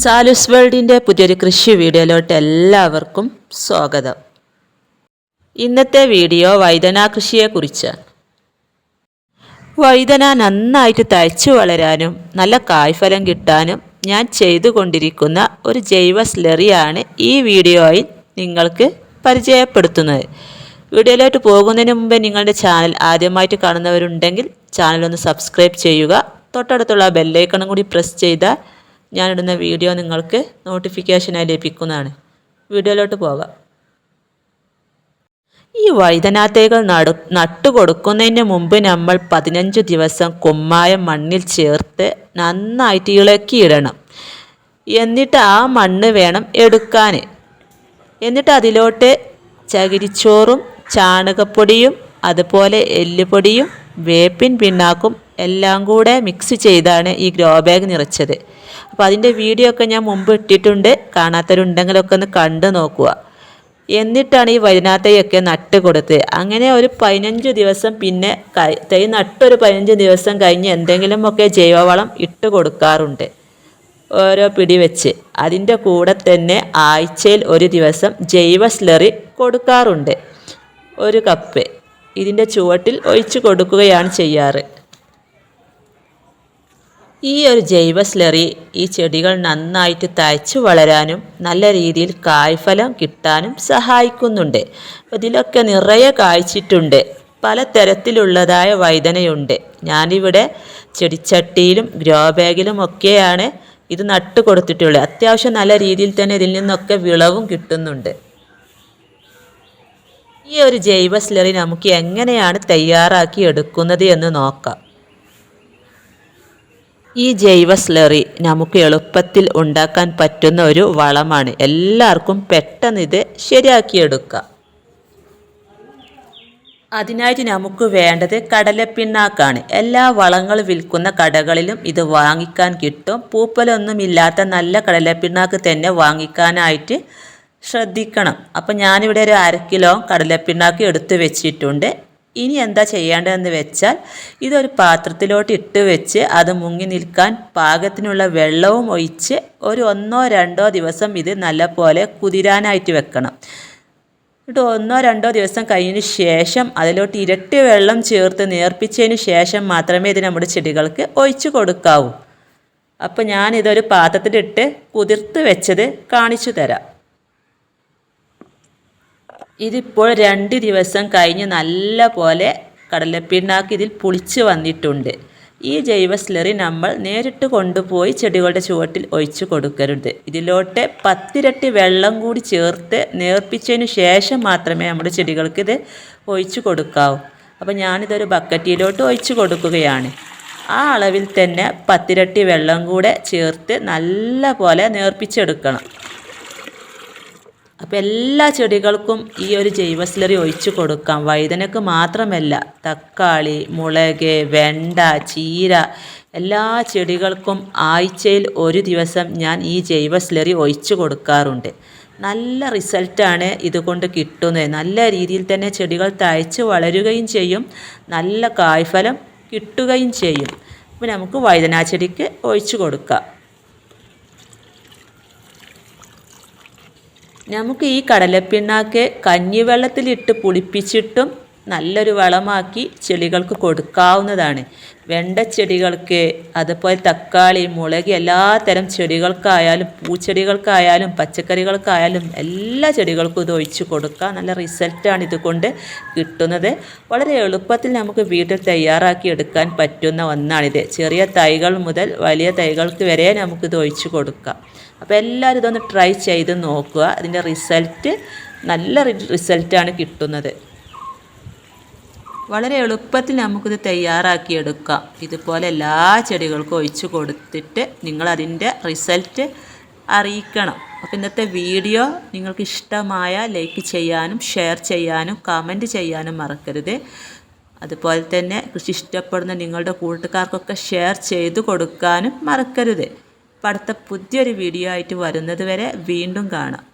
സാലൂസ് വേൾഡിൻ്റെ പുതിയൊരു കൃഷി വീഡിയോയിലോട്ട് എല്ലാവർക്കും സ്വാഗതം. ഇന്നത്തെ വീഡിയോ വഴുതന കൃഷിയെക്കുറിച്ചാണ്. വഴുതന നന്നായിട്ട് തഴച്ചു വളരാനും നല്ല കായ്ഫലം കിട്ടാനും ഞാൻ ചെയ്തുകൊണ്ടിരിക്കുന്ന ഒരു ജൈവ സ്ലറിയാണ് ഈ വീഡിയോയിൽ നിങ്ങൾക്ക് പരിചയപ്പെടുത്തുന്നത്. വീഡിയോയിലോട്ട് പോകുന്നതിന് മുമ്പേ നിങ്ങളുടെ ചാനൽ ആദ്യമായിട്ട് കാണുന്നവരുണ്ടെങ്കിൽ ചാനലൊന്ന് സബ്സ്ക്രൈബ് ചെയ്യുക. തൊട്ടടുത്തുള്ള ബെല്ലൈക്കണും കൂടി പ്രസ് ചെയ്താൽ ഞാനിടുന്ന വീഡിയോ നിങ്ങൾക്ക് നോട്ടിഫിക്കേഷനായി ലഭിക്കുന്നതാണ്. വീഡിയോയിലോട്ട് പോകാം. ഈ വഴുതന തൈകൾ നട്ടുകൊടുക്കുന്നതിന് മുമ്പ് നമ്മൾ 15 ദിവസം കുമ്മായം മണ്ണിൽ ചേർത്ത് നന്നായിട്ട് ഇളക്കിയിടണം. എന്നിട്ട് ആ മണ്ണ് വേണം എടുക്കാൻ. എന്നിട്ട് അതിലോട്ട് ചകിരിച്ചോറും ചാണകപ്പൊടിയും അതുപോലെ എല്ലുപൊടിയും വേപ്പിൻ പിണ്ണാക്കും എല്ലാം കൂടെ മിക്സ് ചെയ്താണ് ഈ ഗ്രോ ബാഗ് നിറച്ചത്. അപ്പോൾ അതിൻ്റെ വീഡിയോ ഒക്കെ ഞാൻ മുമ്പ് ഇട്ടിട്ടുണ്ട്. കാണാത്തവരുണ്ടെങ്കിലൊക്കെ ഒന്ന് കണ്ടു നോക്കുക. എന്നിട്ടാണ് ഈ വഴുതന തൈയൊക്കെ നട്ട് കൊടുത്ത്. അങ്ങനെ ഒരു 15 ദിവസം പിന്നെ തൈ നട്ടൊരു 15 ദിവസം കഴിഞ്ഞ് എന്തെങ്കിലുമൊക്കെ ജൈവവളം ഇട്ട് കൊടുക്കാറുണ്ട്, ഓരോ പിടി വെച്ച്. അതിൻ്റെ കൂടെ തന്നെ ആഴ്ചയിൽ ഒരു ദിവസം ജൈവ സ്ലറി കൊടുക്കാറുണ്ട്. 1 കപ്പ് ഇതിൻ്റെ ചുവട്ടിൽ ഒഴിച്ച് കൊടുക്കുകയാണ് ചെയ്യാറ്. ഈ ഒരു ജൈവ സ്ലറി ഈ ചെടികൾ നന്നായിട്ട് തഴച്ചു വളരാനും നല്ല രീതിയിൽ കായ്ഫലം കിട്ടാനും സഹായിക്കുന്നുണ്ട്. ഇതിലൊക്കെ നിറയെ കായ്ച്ചിട്ടുണ്ട്. പല തരത്തിലുള്ളതായ വഴുതനയുണ്ട്. ഞാനിവിടെ ചെടിച്ചട്ടിയിലും ഗ്രോ ബാഗിലും ഒക്കെയാണ് ഇത് നട്ട് കൊടുത്തിട്ടുള്ളത്. അത്യാവശ്യം നല്ല രീതിയിൽ തന്നെ ഇതിൽ നിന്നൊക്കെ വിളവും കിട്ടുന്നുണ്ട്. ഈ ഒരു ജൈവ സ്ലറി നമുക്ക് എങ്ങനെയാണ് തയ്യാറാക്കി എടുക്കുന്നത് എന്ന് നോക്കാം. ഈ ജൈവ സ്ലറി നമുക്ക് എളുപ്പത്തിൽ ഉണ്ടാക്കാൻ പറ്റുന്ന ഒരു വളമാണ്. എല്ലാവർക്കും പെട്ടെന്ന് ഇത് ശരിയാക്കിയെടുക്കാം. അതിനായിട്ട് നമുക്ക് വേണ്ടത് കടലപ്പിണ്ണാക്കാണ്. എല്ലാ വളങ്ങൾ വിൽക്കുന്ന കടകളിലും ഇത് വാങ്ങിക്കാൻ കിട്ടും. പൂപ്പലൊന്നുമില്ലാത്ത നല്ല കടലപ്പിണ്ണാക്ക് തന്നെ വാങ്ങിക്കാനായിട്ട് ശ്രദ്ധിക്കണം. അപ്പം ഞാനിവിടെ ഒരു 1/2 കിലോ കടലപ്പിണ്ണാക്ക് എടുത്ത് വെച്ചിട്ടുണ്ട്. ഇനി എന്താ ചെയ്യേണ്ടതെന്ന് വെച്ചാൽ ഇതൊരു പാത്രത്തിലോട്ട് ഇട്ട് വെച്ച് അത് മുങ്ങി നിൽക്കാൻ പാകത്തിനുള്ള വെള്ളവും ഒഴിച്ച് ഒരു 1-2 ദിവസം ഇത് നല്ലപോലെ കുതിരാനായിട്ട് വെക്കണം. എന്നിട്ട് 1-2 ദിവസം കഴിഞ്ഞതിന് ശേഷം അതിലോട്ട് ഇരട്ടി വെള്ളം ചേർത്ത് നേർപ്പിച്ചതിന് ശേഷം മാത്രമേ ഇത് നമ്മുടെ ചെടികൾക്ക് ഒഴിച്ച് കൊടുക്കാവൂ. അപ്പോൾ ഞാനിതൊരു പാത്രത്തിലിട്ട് കുതിർത്ത് വെച്ചത് കാണിച്ചു തരാം. ഇതിപ്പോൾ 2 ദിവസം കഴിഞ്ഞ് നല്ല പോലെ കടലപ്പിണ്ണാക്ക് ഇതിൽ പുളിച്ച് വന്നിട്ടുണ്ട്. ഈ ജൈവ സ്ലറി നമ്മൾ നേരിട്ട് കൊണ്ടുപോയി ചെടികളുടെ ചുവട്ടിൽ ഒഴിച്ച് കൊടുക്കരുത്. ഇതിലോട്ട് 10 ഇരട്ടി വെള്ളം കൂടി ചേർത്ത് നേർപ്പിച്ചതിന് ശേഷം മാത്രമേ നമ്മുടെ ചെടികൾക്ക് ഇത് ഒഴിച്ച് കൊടുക്കാവൂ. അപ്പോൾ ഞാനിതൊരു ബക്കറ്റിലോട്ട് ഒഴിച്ച് കൊടുക്കുകയാണ്. ആ അളവിൽ തന്നെ 10 ഇരട്ടി വെള്ളം കൂടെ ചേർത്ത് നല്ല പോലെ നേർപ്പിച്ചെടുക്കണം. അപ്പോൾ എല്ലാ ചെടികൾക്കും ഈ ഒരു ജൈവ സ്ലറി ഒഴിച്ച് കൊടുക്കാം. വഴുതനക്ക് മാത്രമല്ല, തക്കാളി, മുളക്, വെണ്ട, ചീര എല്ലാ ചെടികൾക്കും ആഴ്ചയിൽ ഒരു ദിവസം ഞാൻ ഈ ജൈവ സ്ലറി ഒഴിച്ച് കൊടുക്കാറുണ്ട്. നല്ല റിസൾട്ടാണ് ഇതുകൊണ്ട് കിട്ടുന്നത്. നല്ല രീതിയിൽ തന്നെ ചെടികൾ തഴച്ച് വളരുകയും ചെയ്യും, നല്ല കായ്ഫലം കിട്ടുകയും ചെയ്യും. അപ്പോൾ നമുക്ക് വഴുതന ചെടിക്ക് ഒഴിച്ച് കൊടുക്കാം. നമുക്ക് ഈ കടലപ്പിണ്ണാക്ക് കഞ്ഞിവെള്ളത്തിലിട്ട് പുളിപ്പിച്ചിട്ടും നല്ലൊരു വളമാക്കി ചെടികൾക്ക് കൊടുക്കാവുന്നതാണ്. വെണ്ടച്ചെടികൾക്ക്, അതുപോലെ തക്കാളി, മുളക് എല്ലാ തരം ചെടികൾക്കായാലും പൂച്ചെടികൾക്കായാലും പച്ചക്കറികൾക്കായാലും എല്ലാ ചെടികൾക്കും ഇത് ഒഴിച്ച് കൊടുക്കാം. നല്ല റിസൾട്ടാണ് ഇതുകൊണ്ട് കിട്ടുന്നത്. വളരെ എളുപ്പത്തിൽ നമുക്ക് വീട്ടിൽ തയ്യാറാക്കി എടുക്കാൻ പറ്റുന്ന ഒന്നാണിത്. ചെറിയ തൈകൾ മുതൽ വലിയ തൈകൾക്ക് വരെ നമുക്കിത് ഒഴിച്ച് കൊടുക്കാം. അപ്പോൾ എല്ലാവരും ഇതൊന്ന് ട്രൈ ചെയ്ത് നോക്കുക. അതിൻ്റെ റിസൾട്ട് നല്ല റിസൾട്ടാണ് കിട്ടുന്നത്. വളരെ എളുപ്പത്തിൽ നമുക്കിത് തയ്യാറാക്കിയെടുക്കാം. ഇതുപോലെ എല്ലാ ചെടികൾക്കും ഒഴിച്ച് കൊടുത്തിട്ട് നിങ്ങളതിൻ്റെ റിസൾട്ട് അറിയിക്കണം. അപ്പോൾ ഇന്നത്തെ വീഡിയോ നിങ്ങൾക്ക് ഇഷ്ടമായ ലൈക്ക് ചെയ്യാനും ഷെയർ ചെയ്യാനും കമൻറ്റ് ചെയ്യാനും മറക്കരുത്. അതുപോലെ തന്നെ കൃഷി ഇഷ്ടപ്പെടുന്ന നിങ്ങളുടെ കൂട്ടുകാർക്കൊക്കെ ഷെയർ ചെയ്ത് കൊടുക്കാനും മറക്കരുത്. അടുത്ത പുതിയൊരു വീഡിയോ ആയിട്ട് വരുന്നത് വരെ വീണ്ടും കാണാം.